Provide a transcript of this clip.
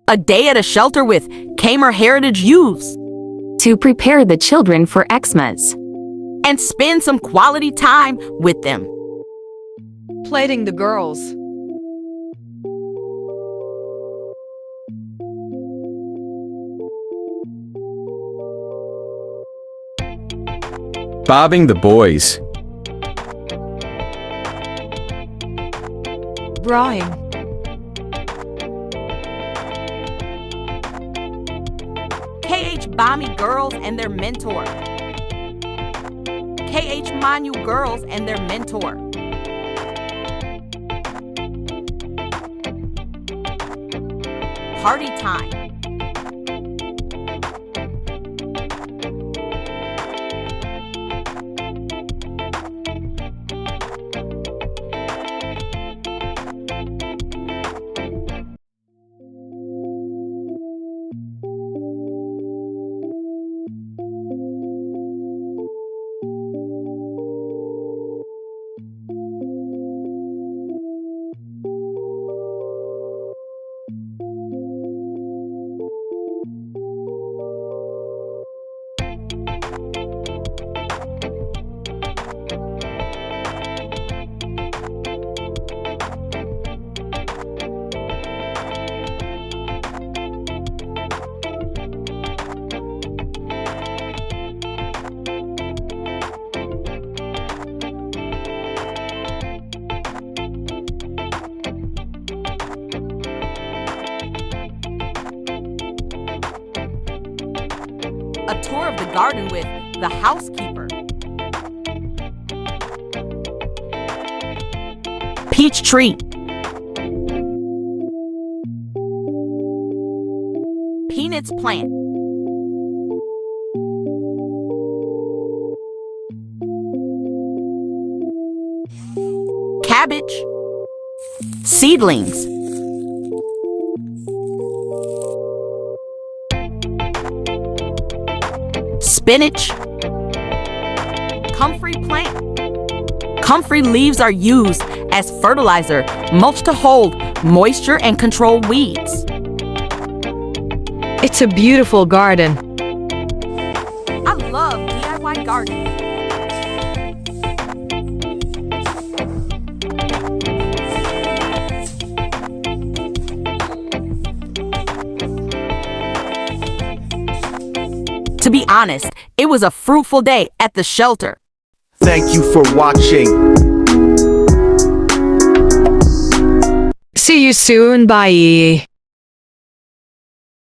A day at a shelter with Kamer heritage youths. To prepare the children for Xmas. And spend some quality time with them. Plating the girls. Bobbing the boys. Drawing. KH Bami girls and their mentor. KH Manu girls and their mentor. Party time. A tour of the garden with the housekeeper. Peach tree. Peanuts plant. Cabbage. Seedlings. Spinach. Comfrey plant. Comfrey leaves are used as fertilizer, mulch to hold moisture and control weeds. It's a beautiful garden. I love DIY gardening. To be honest, it was a fruitful day at the shelter. Thank you for watching. See you soon. Bye.